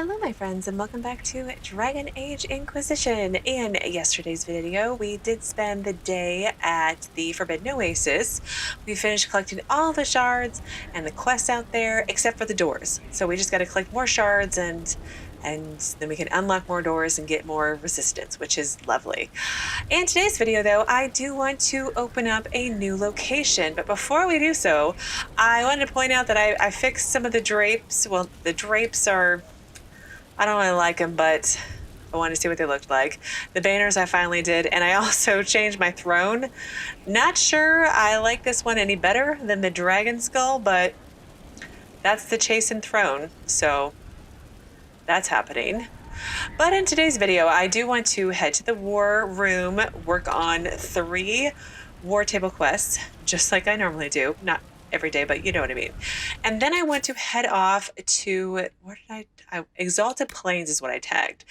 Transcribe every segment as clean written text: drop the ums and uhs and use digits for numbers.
Hello my friends, and welcome back to Dragon Age Inquisition. In yesterday's video, we did spend the day at the Forbidden Oasis. We finished collecting all the shards and the quests out there, except for the doors. So we just got to collect more shards and then we can unlock more doors and get more resistance, which is lovely. In today's video, though, I do want to open up a new location. But before we do so, I wanted to point out that I fixed some of the drapes. Well, the drapes are... I don't really like them, but I wanted to see what they looked like. The banners I finally did, and I also changed my throne. Not sure I like this one any better than the dragon skull, but that's the chastened throne, so that's happening. But in today's video, I do want to head to the war room, work on 3 war table quests, just like I normally do. Not every day, but you know what I mean. And then I want to head off to, where did Exalted Plains is what I tagged.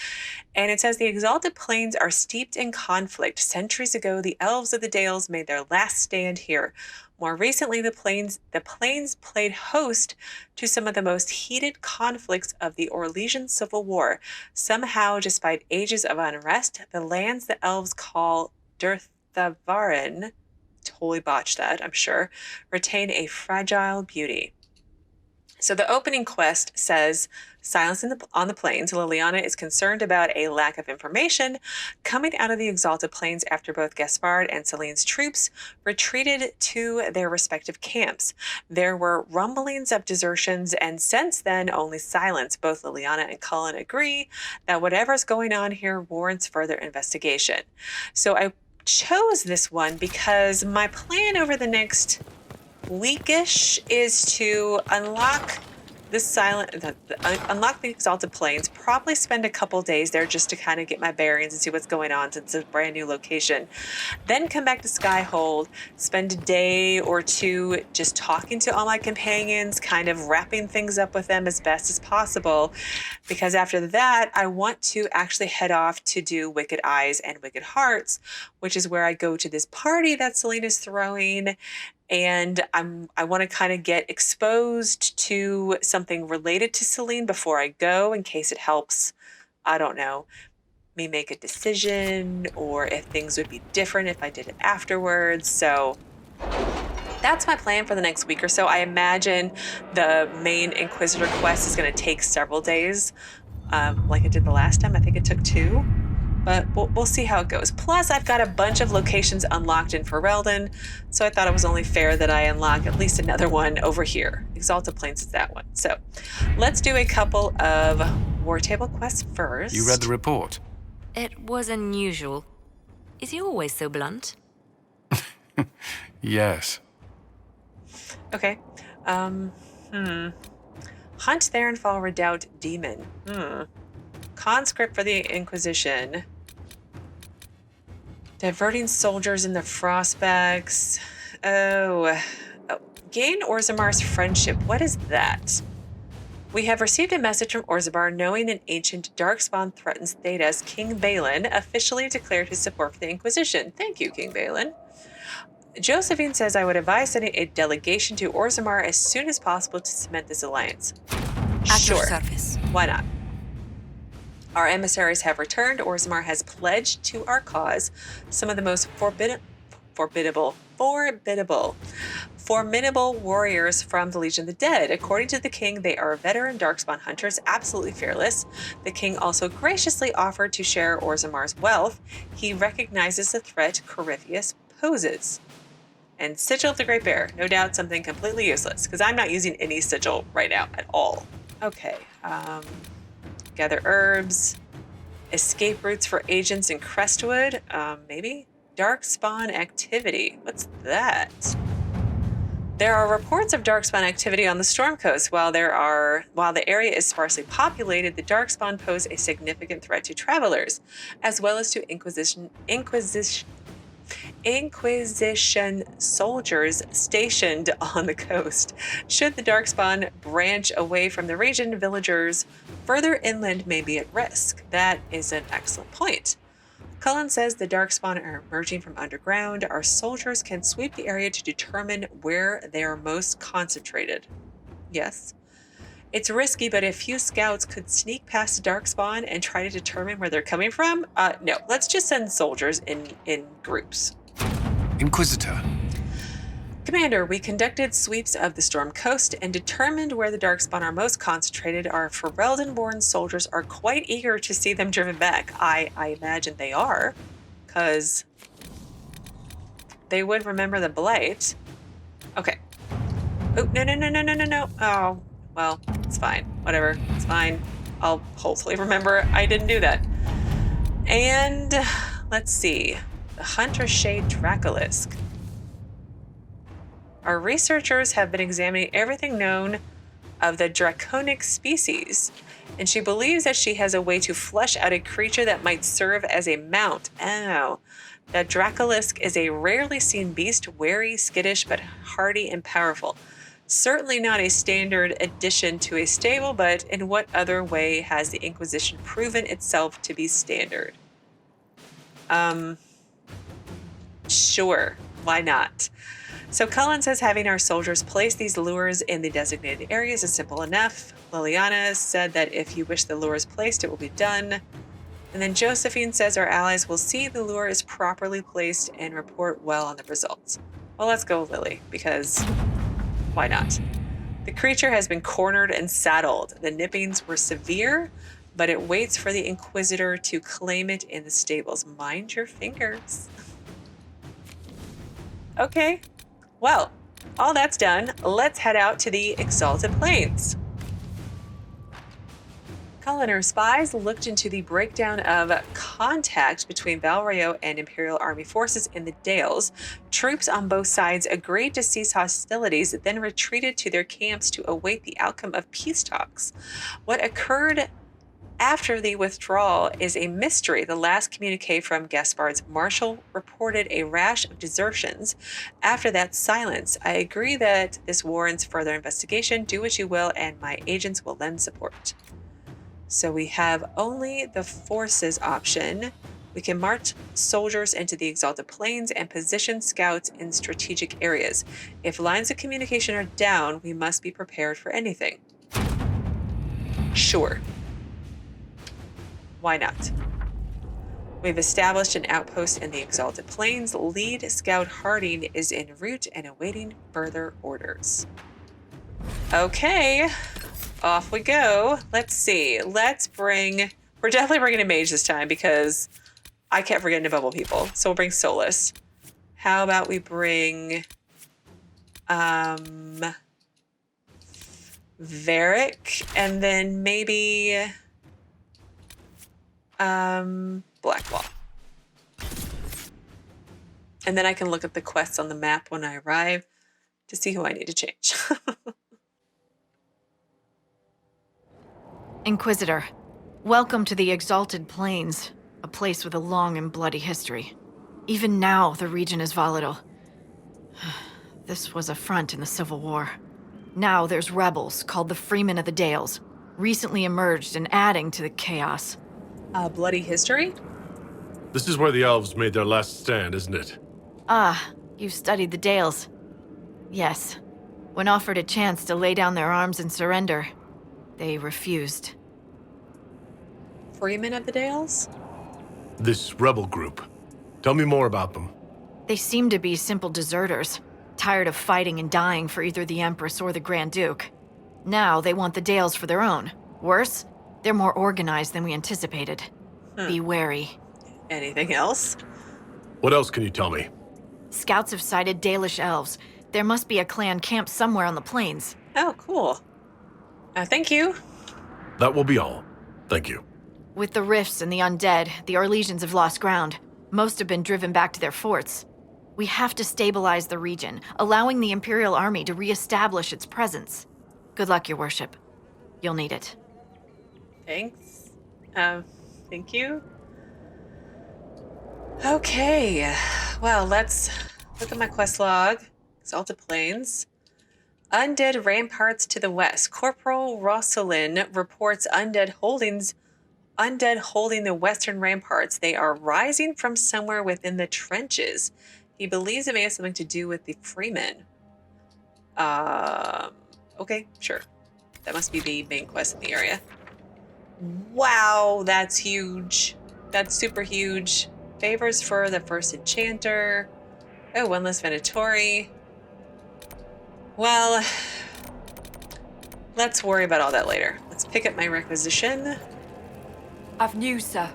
And it says the Exalted Plains are steeped in conflict. Centuries ago, the elves of the Dales made their last stand here. More recently, the plains played host to some of the most heated conflicts of the Orlesian Civil War. Somehow, despite ages of unrest, the lands the elves call Dirthavaren, totally botched that, I'm sure, retain a fragile beauty. So the opening quest says, Silence on the Plains. Leliana is concerned about a lack of information coming out of the Exalted Plains after both Gaspard and Celine's troops retreated to their respective camps. There were rumblings of desertions, and since then, only silence. Both Leliana and Cullen agree that whatever's going on here warrants further investigation. So I chose this one because my plan over the next weekish is to unlock unlock the Exalted Plains, probably spend a couple days there just to kind of get my bearings and see what's going on since it's a brand new location. Then come back to Skyhold, spend a day or two just talking to all my companions, kind of wrapping things up with them as best as possible. Because after that, I want to actually head off to do Wicked Eyes and Wicked Hearts, which is where I go to this party that Selena's throwing. And I want to kind of get exposed to something related to Celine before I go, in case it helps, I don't know, me make a decision, or if things would be different if I did it afterwards. So that's my plan for the next week or so. I imagine the main Inquisitor quest is going to take several days, like it did the last time. I think it took 2. But we'll see how it goes. Plus, I've got a bunch of locations unlocked in Ferelden, so I thought it was only fair that I unlock at least another one over here. Exalted Plains is that one. So let's do a couple of war table quests first. You read the report? It was unusual. Is he always so blunt? Yes. Okay. Hunt Theronfall Redoubt Demon. Conscript for the Inquisition. Diverting soldiers in the Frostbacks. Oh. Gain Orzammar's friendship. What is that? We have received a message from Orzammar knowing an ancient Darkspawn threatens Tethras. King Bhelen officially declared his support for the Inquisition. Thank you, King Bhelen. Josephine says I would advise sending a delegation to Orzammar as soon as possible to cement this alliance. At your service. Why not? Our emissaries have returned. Orzammar has pledged to our cause some of the most formidable warriors from the Legion of the Dead. According to the king, they are veteran Darkspawn hunters, absolutely fearless. The king also graciously offered to share Orzammar's wealth. He recognizes the threat Corypheus poses. And Sigil of the Great Bear, no doubt something completely useless, because I'm not using any sigil right now at all. Okay, gather herbs, escape routes for agents in Crestwood, maybe? Darkspawn activity, what's that? There are reports of Darkspawn activity on the Storm Coast. While the area is sparsely populated, the Darkspawn pose a significant threat to travelers, as well as to Inquisition soldiers stationed on the coast. Should the Darkspawn branch away from the region, villagers further inland may be at risk. That is an excellent point. Cullen says the Darkspawn are emerging from underground. Our soldiers can sweep the area to determine where they are most concentrated. Yes. It's risky, but a few scouts could sneak past Darkspawn and try to determine where they're coming from. No, let's just send soldiers in groups. Inquisitor. Commander, we conducted sweeps of the Storm Coast and determined where the Darkspawn are most concentrated. Our Ferelden-born soldiers are quite eager to see them driven back. I imagine they are, because they would remember the Blight. Okay. Oh, no. Oh, well, it's fine. Whatever. It's fine. I'll hopefully remember I didn't do that. And let's see. The Hunter Shade Dracolisk. Our researchers have been examining everything known of the draconic species, and she believes that she has a way to flesh out a creature that might serve as a mount. Oh. The Dracolisk is a rarely seen beast, wary, skittish, but hardy and powerful. Certainly not a standard addition to a stable, but in what other way has the Inquisition proven itself to be standard? Sure, why not? So Cullen says having our soldiers place these lures in the designated areas is simple enough. Leliana said that if you wish the lures placed, it will be done. And then Josephine says our allies will see the lure is properly placed and report well on the results. Well, let's go with Lily, because why not? The creature has been cornered and saddled. The nippings were severe, but it waits for the Inquisitor to claim it in the stables. Mind your fingers. Okay, well, all that's done. Let's head out to the Exalted Plains. Cullen spies looked into the breakdown of contact between Valrio and Imperial Army forces in the Dales. Troops on both sides agreed to cease hostilities, then retreated to their camps to await the outcome of peace talks. What occurred after the withdrawal is a mystery. The last communique from Gaspard's marshal reported a rash of desertions. After that, silence. I agree that this warrants further investigation. Do what you will, and my agents will lend support. So we have only the forces option. We can march soldiers into the Exalted Plains and position scouts in strategic areas. If lines of communication are down, we must be prepared for anything. Sure. Why not? We've established an outpost in the Exalted Plains. Lead Scout Harding is en route and awaiting further orders. Okay. Off we go. Let's see. We're definitely bringing a mage this time because I kept forgetting to bubble people. So we'll bring Solas. How about we bring Varric and then maybe Blackwall. And then I can look at the quests on the map when I arrive to see who I need to change. Inquisitor, welcome to the Exalted Plains, a place with a long and bloody history. Even now, the region is volatile. This was a front in the Civil War. Now there's rebels called the Freemen of the Dales, recently emerged and adding to the chaos. Bloody history? This is where the elves made their last stand, isn't it? Ah, you've studied the Dales. Yes. When offered a chance to lay down their arms and surrender, they refused. Freemen of the Dales? This rebel group. Tell me more about them. They seem to be simple deserters, tired of fighting and dying for either the Empress or the Grand Duke. Now they want the Dales for their own. Worse, they're more organized than we anticipated. Be wary. Anything else? What else can you tell me? Scouts have sighted Dalish elves. There must be a clan camp somewhere on the plains. Oh, cool. Thank you. That will be all. Thank you. With the rifts and the undead, the Orlesians have lost ground. Most have been driven back to their forts. We have to stabilize the region, allowing the Imperial Army to re-establish its presence. Good luck, Your Worship. You'll need it. Thanks. Thank you. Okay. Well, let's look at my quest log. Exalted Plains. Undead Ramparts to the west. Corporal Rosselin reports undead holding the western ramparts. They are rising from somewhere within the trenches. He believes it may have something to do with the Freemen. Okay, sure. That must be the main quest in the area. Wow, that's huge. That's super huge. Favors for the first enchanter. Oh, one less Venatori. Well, let's worry about all that later. Let's pick up my requisition. I've news, sir.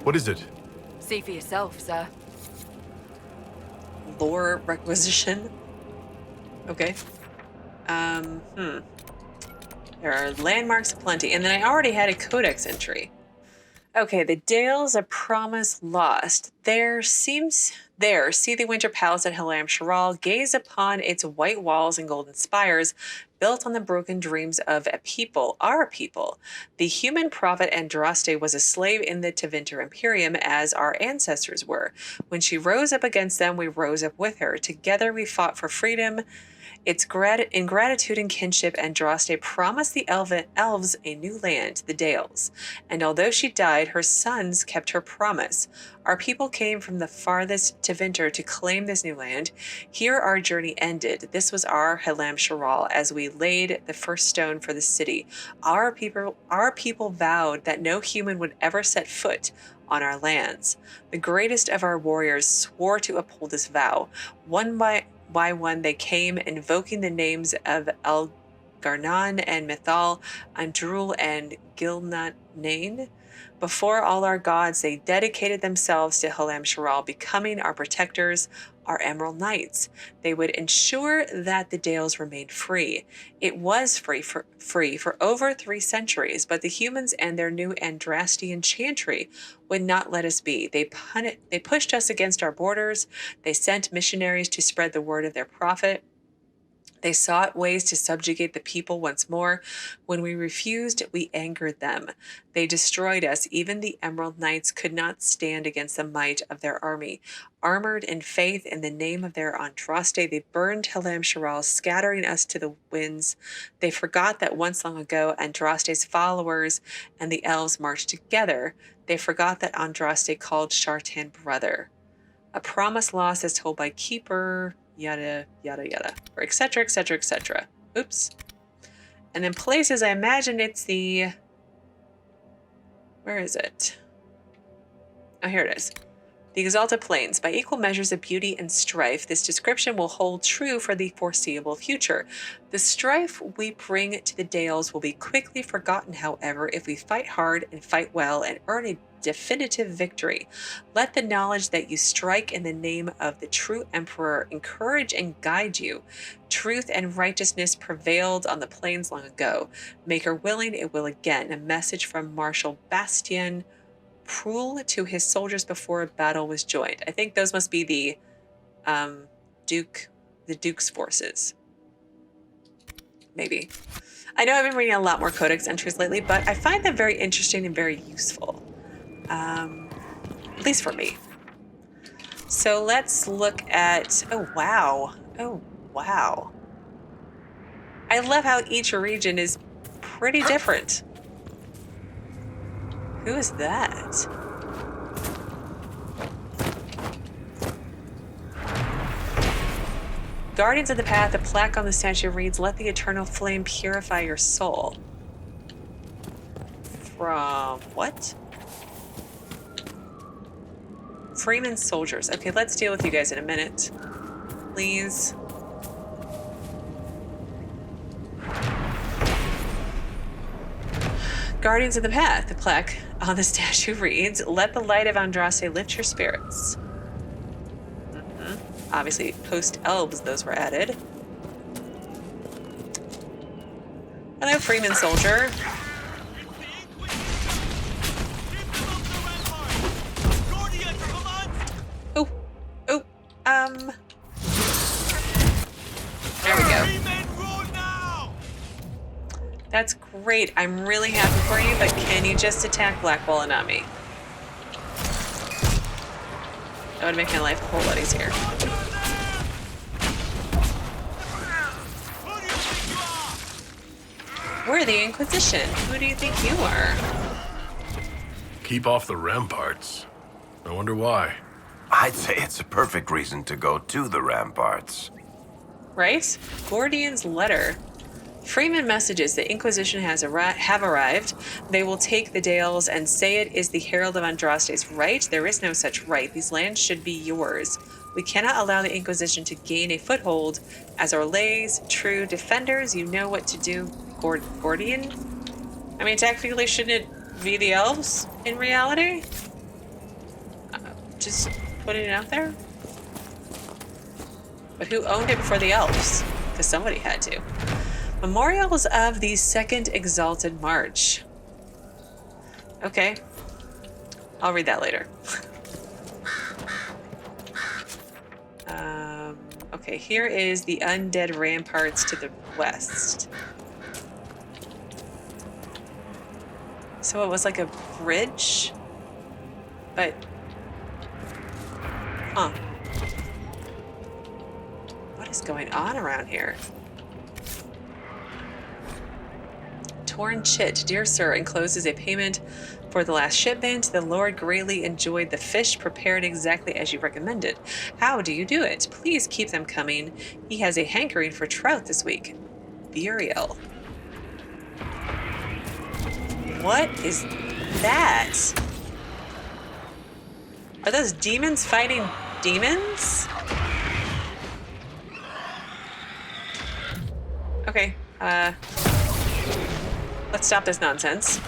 What is it? See for yourself, sir. Lore requisition. Okay. There are landmarks aplenty, and then I already had a codex entry. Okay, the Dales of Promise Lost. See the Winter Palace at Helam Sharal, gaze upon its white walls and golden spires, built on the broken dreams of a people, our people. The human prophet Andraste was a slave in the Tevinter Imperium, as our ancestors were. When she rose up against them, we rose up with her. Together we fought for freedom. In gratitude and kinship, Andraste promised the elves a new land, the Dales. And although she died, her sons kept her promise. Our people came from the farthest Tevinter to claim this new land. Here our journey ended. This was our Helam Sharal, as we laid the first stone for the city. Our people vowed that no human would ever set foot on our lands. The greatest of our warriors swore to uphold this vow. One by one they came, invoking the names of Elgarnan and Mithal, Andrul and Gilnanain. Before all our gods, they dedicated themselves to Helam Sharal, becoming our protectors, our Emerald Knights. They would ensure that the Dales remained free. It was free for over 3 centuries, but the humans and their new Andrastian chantry would not let us be. They pushed us against our borders. They sent missionaries to spread the word of their prophet. They sought ways to subjugate the people once more. When we refused, we angered them. They destroyed us. Even the Emerald Knights could not stand against the might of their army. Armored in faith in the name of their Andraste, they burned Helam Sharal, scattering us to the winds. They forgot that once long ago, Andraste's followers and the elves marched together. They forgot that Andraste called Shartan brother. A promise lost as told by Keeper... yada, yada, yada, or etc., etc., etc. Oops. And then places, I imagine it's the... Where is it? Oh, here it is. The Exalted Plains. By equal measures of beauty and strife, this description will hold true for the foreseeable future. The strife we bring to the Dales will be quickly forgotten, however, if we fight hard and fight well and earn a definitive victory. Let the knowledge that you strike in the name of the true emperor encourage and guide you. Truth and righteousness prevailed on the plains long ago. Make her willing, it will again. A message from Marshal Bastien Proul to his soldiers before battle was joined. I think those must be the Duke's forces. Maybe. I know I've been reading a lot more Codex entries lately, but I find them very interesting and very useful. At least for me. So let's look at... Oh, wow. Oh, wow. I love how each region is pretty different. Who is that? Guardians of the Path, a plaque on the statue reads, "Let the eternal flame purify your soul." From what? Freeman soldiers. Okay, let's deal with you guys in a minute. Please. Guardians of the Path, the plaque on the statue reads, "Let the light of Andraste lift your spirits." Obviously, post-elves, those were added. Hello, Freeman soldier. Oh, oh, there we go. That's great. I'm really happy for you, but can you just attack Blackwall and not me? That would make my life a whole lot easier. We're the Inquisition. Who do you think you are? Keep off the ramparts. I wonder why. I'd say it's a perfect reason to go to the ramparts. Right? Gordian's letter. Freeman messages the Inquisition have arrived. They will take the Dales and say it is the Herald of Andraste's right. There is no such right. These lands should be yours. We cannot allow the Inquisition to gain a foothold. As Orlais, true defenders, you know what to do. Gordian? I mean, technically, shouldn't it be the elves in reality? Just putting it out there. But who owned it before the elves? Because somebody had to. Memorials of the Second Exalted March. Okay. I'll read that later. Okay, here is the Undead Ramparts to the west. So it was like a bridge? But... Huh. What is going on around here? Torn Chit, dear sir, encloses a payment for the last shipment. The Lord greatly enjoyed the fish prepared exactly as you recommended. How do you do it? Please keep them coming. He has a hankering for trout this week. Burial. What is that? Are those demons fighting demons? Okay, let's stop this nonsense.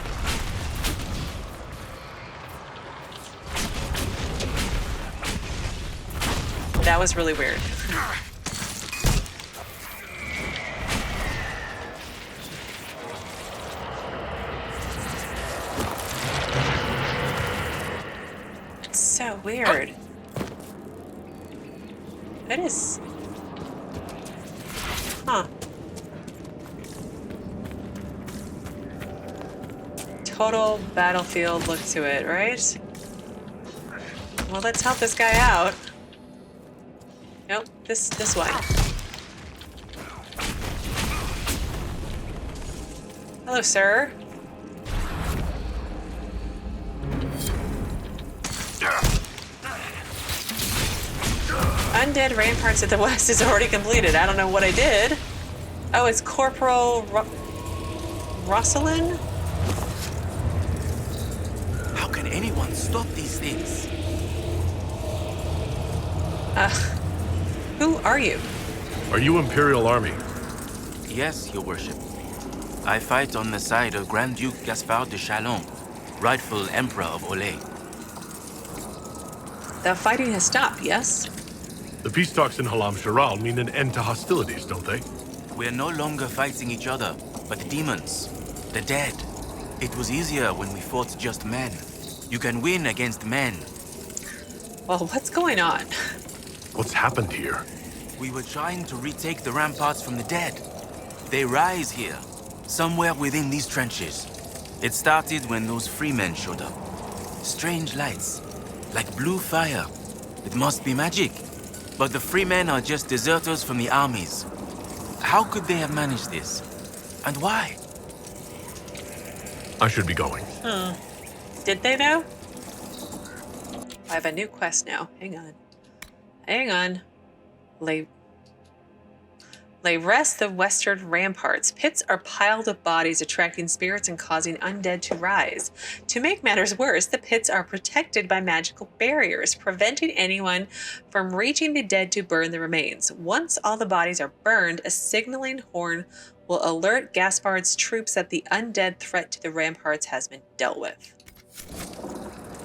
That was really weird. It's so weird. That is... Huh. Total battlefield look to it, right? Well, let's help this guy out. Nope, this way. Hello, sir. Undead Ramparts at the west is already completed. I don't know what I did. Oh, it's Corporal Rosselin? How can anyone stop these things? Who are you? Are you Imperial Army? Yes, your worship. I fight on the side of Grand Duke Gaspard de Chalon, rightful Emperor of Orlais. The fighting has stopped, yes? The peace talks in Halam Sharal mean an end to hostilities, don't they? We're no longer fighting each other, but the demons, the dead. It was easier when we fought just men. You can win against men. Well, what's going on? What's happened here? We were trying to retake the ramparts from the dead. They rise here, somewhere within these trenches. It started when those freemen showed up. Strange lights, like blue fire. It must be magic. But the freemen are just deserters from the armies. How could they have managed this? And why? I should be going. Did they know? I have a new quest now. Hang on. Hang on. Lay rest the western ramparts. Pits are piled with bodies, attracting spirits and causing undead to rise. To make matters worse, the pits are protected by magical barriers, preventing anyone from reaching the dead to burn the remains. Once all the bodies are burned, a signaling horn will alert Gaspard's troops that the undead threat to the ramparts has been dealt with.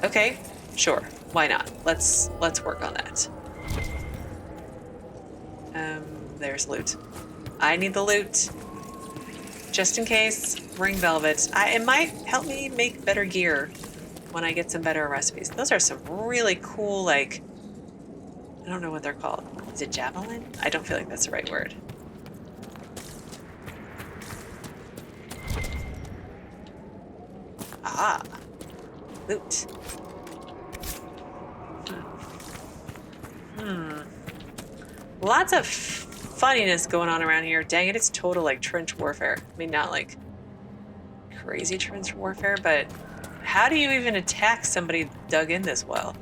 Okay, sure. Why not? Let's work on that. There's loot. I need the loot. Just in case. Ring velvet. It might help me make better gear when I get some better recipes. Those are some really cool, like... I don't know what they're called. Is it javelin? I don't feel like that's the right word. Ah. Loot. Lots of funniness going on around here. Dang it, it's total like trench warfare. I mean, not like crazy trench warfare, but how do you even attack somebody dug in this well?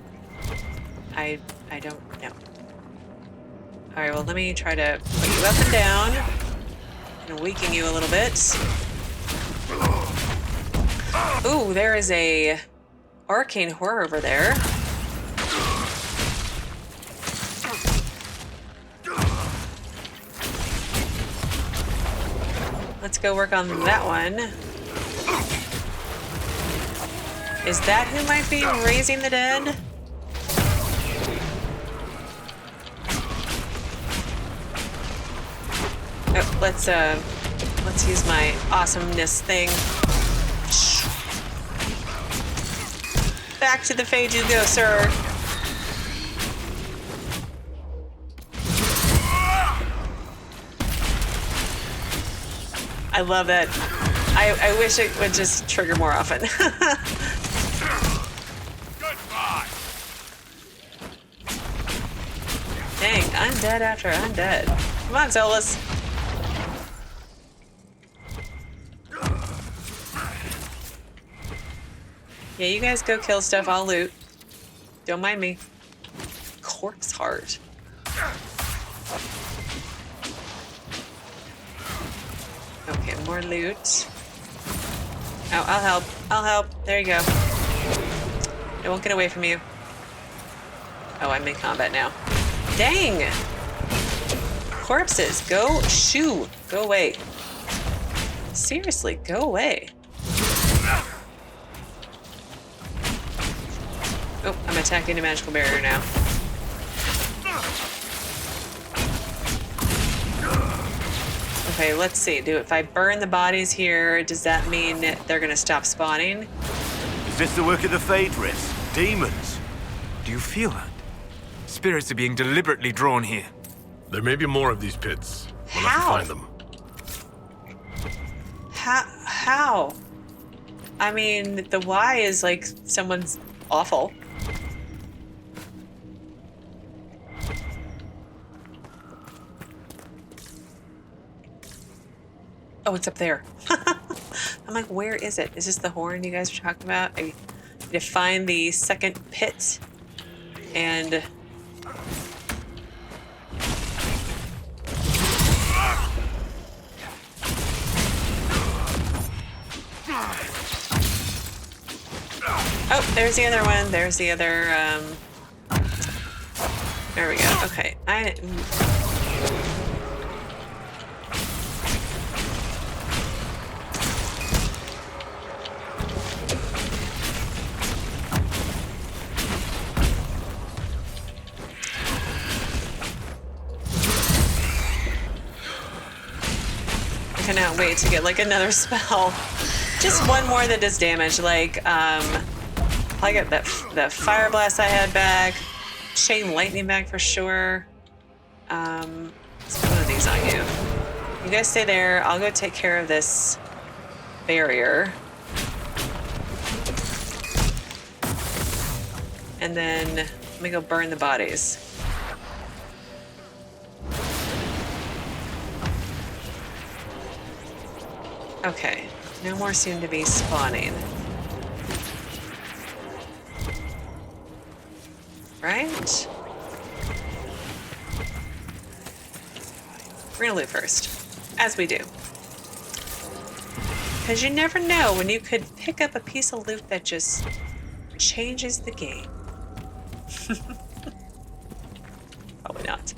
I don't know. All right, well, let me try to put you up and down. Gonna weaken you a little bit. Ooh, there is a arcane horror over there. Let's go work on that one. Is that who might be raising the dead? Oh, let's use my awesomeness thing. Back to the Phage you go, sir. I love it. I wish it would just trigger more often. Goodbye. Dang, undead after undead. Come on, Solas. Yeah, you guys go kill stuff, I'll loot. Don't mind me. Corpse heart. Okay, more loot. Oh, I'll help. I'll help. There you go. I won't get away from you. Oh, I'm in combat now. Dang! Corpses, go shoo. Go away. Seriously, go away. Oh, I'm attacking a magical barrier now. Okay, let's see. If I burn the bodies here, does that mean they're gonna stop spawning? Is this the work of the Phaedrus? Demons? Do you feel that? Spirits are being deliberately drawn here. There may be more of these pits. We'll have to How? find them. How? I mean, the why is like someone's awful. Oh, it's up there. I'm like, where is it? Is this the horn you guys were talking about? I need to find the second pit. And... oh, there's the other one. There's the other, there we go. Okay. I cannot wait to get like another spell. Just one more that does damage. Like, I get that fire blast I had back. Chain lightning back for sure. Let's put one of these on you. You guys stay there. I'll go take care of this barrier. And then let me go burn the bodies. Okay, no more seem to be spawning. Right? We're gonna loot first, as we do. Because you never know when you could pick up a piece of loot that just changes the game. Probably not.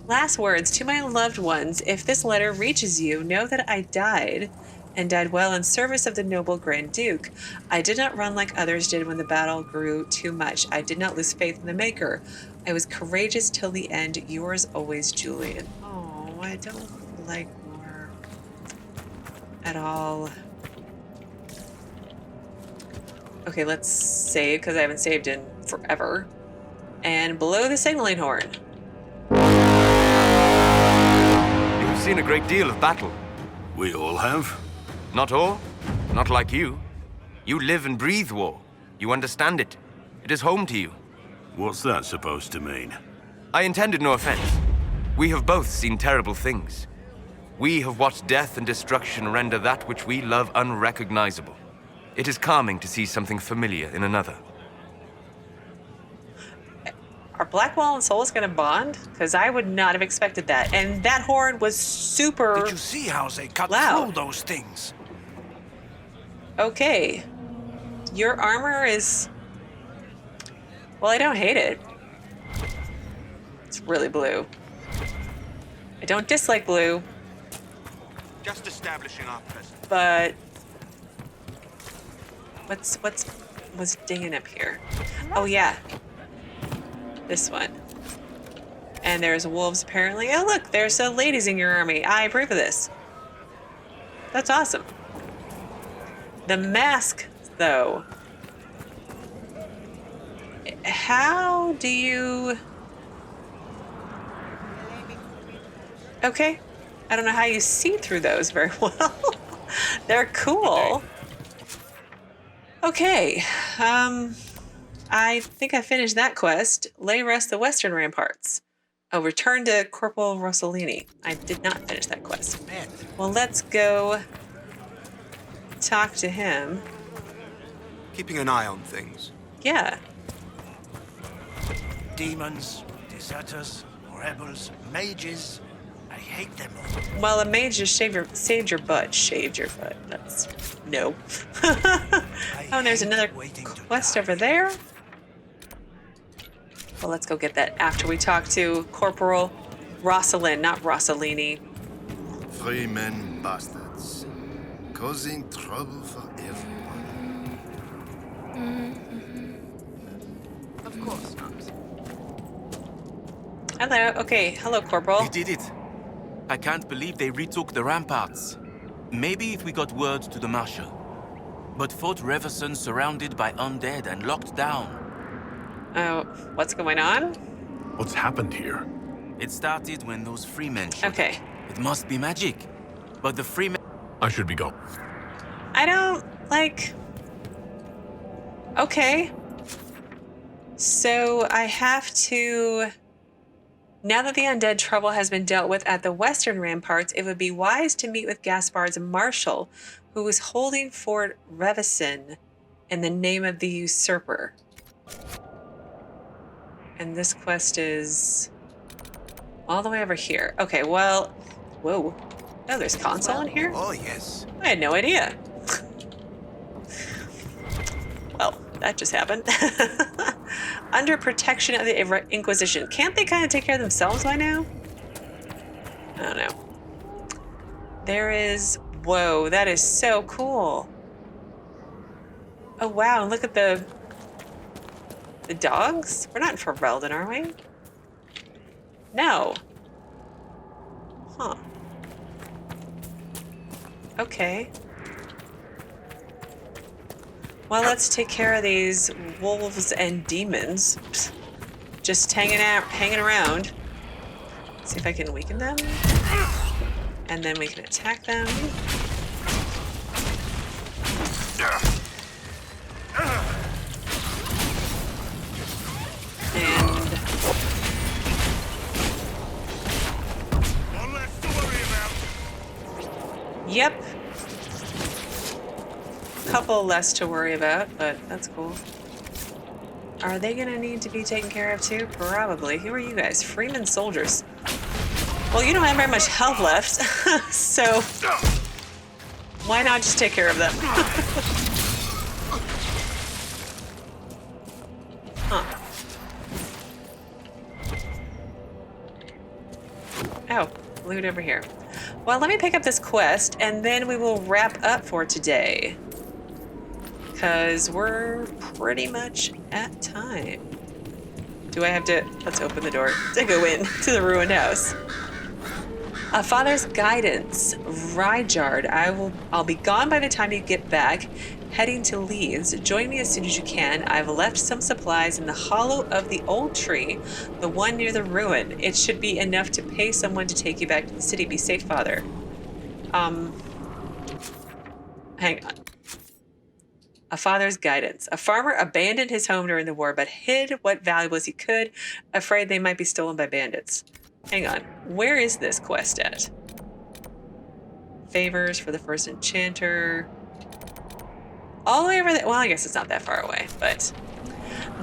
Last words to my loved ones. If this letter reaches you, know that I died, and died well in service of the noble Grand Duke. I did not run like others did when the battle grew too much. I did not lose faith in the Maker. I was courageous till the end. Yours always, Julian. Oh, I don't like more at all. Okay, let's save, because I haven't saved in forever. And below the signaling horn. You've seen a great deal of battle. We all have. Not all. Not like you. You live and breathe war. You understand it. It is home to you. What's that supposed to mean? I intended no offense. We have both seen terrible things. We have watched death and destruction render that which we love unrecognizable. It is calming to see something familiar in another. Are Blackwall and Solas gonna bond? Because I would not have expected that. And that horde was super Did you see how they cut loud. through those things? Okay. Your armor is... Well, I don't hate it. It's really blue. I don't dislike blue, Just establishing our presence. but... What's dinging up here? Oh, yeah. This one. And there's wolves, apparently. Oh, look, there's ladies in your army. I approve of this. That's awesome. The mask, though. How do you... Okay. I don't know how you see through those very well. They're cool. Okay. I think I finished that quest. Lay rest the western ramparts. Oh, return to Corporal Rosselin. I did not finish that quest. Well, let's go talk to him. Keeping an eye on things. Yeah. Demons, deserters, rebels, mages. I hate them all. Well, a mage just saved your butt. Shaved your butt. That's... No. Oh, and there's another quest over there. Well, let's go get that after we talk to Corporal Rosselin, not Rosselini. Free men bastards, causing trouble for everyone. Of course not. Hello. Okay. Hello, Corporal. They did it. I can't believe they retook the ramparts. Maybe if we got word to the Marshal. But Fort Reverson surrounded by undead and locked down. Oh, what's going on? What's happened here? It started when those freemen showed Okay. up. It must be magic. But the freemen... I should be going. I don't, like... Okay. So I have to... Now that the undead trouble has been dealt with at the western ramparts, it would be wise to meet with Gaspard's marshal, who is holding Fort Reverson in the name of the usurper. And this quest is all the way over here. Okay, well... Whoa. Oh, there's console in here? Oh, yes. I had no idea. Well, that just happened. Under protection of the Inquisition. Can't they kind of take care of themselves by now? I don't know. There is... Whoa, that is so cool. Oh, wow, look at the dogs? We're not in Ferelden, are we? No. Huh. Okay. Well, let's take care of these wolves and demons. Just hanging around. See if I can weaken them. And then we can attack them. And... One less to worry about. Yep. Couple less to worry about, but that's cool. Are they gonna need to be taken care of too? Probably. Who are you guys? Freeman soldiers. Well, you don't have very much health left, so why not just take care of them? Huh. Oh, loot over here. Well, let me pick up this quest, and then we will wrap up for today. Because we're pretty much at time. Do I have to... Let's open the door to go in to the ruined house. A father's guidance. Ryjard, I'll be gone by the time you get back. Heading to Leeds. Join me as soon as you can. I've left some supplies in the hollow of the old tree, the one near the ruin. It should be enough to pay someone to take you back to the city. Be safe, father. Hang on. A father's guidance. A farmer abandoned his home during the war, but hid what valuables he could, afraid they might be stolen by bandits. Hang on. Where is this quest at? Favors for the first enchanter. All the way over there. Well, I guess it's not that far away, but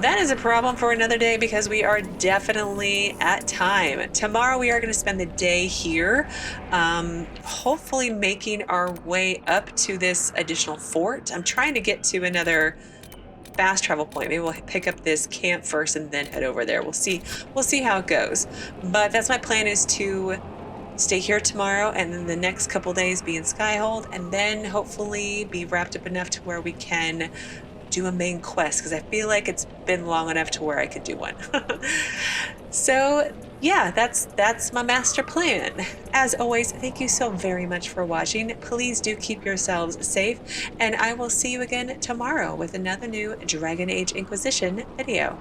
that is a problem for another day because we are definitely at time. Tomorrow we are going to spend the day here, hopefully making our way up to this additional fort. I'm trying to get to another fast travel point. Maybe we'll pick up this camp first and then head over there. We'll see how it goes. But that's my plan, is to stay here tomorrow and then the next couple days be in Skyhold, and then hopefully be wrapped up enough to where we can do a main quest, because I feel like it's been long enough to where I could do one. So yeah, that's my master plan. As always, thank you so very much for watching. Please do keep yourselves safe, and I will see you again tomorrow with another new Dragon Age Inquisition video.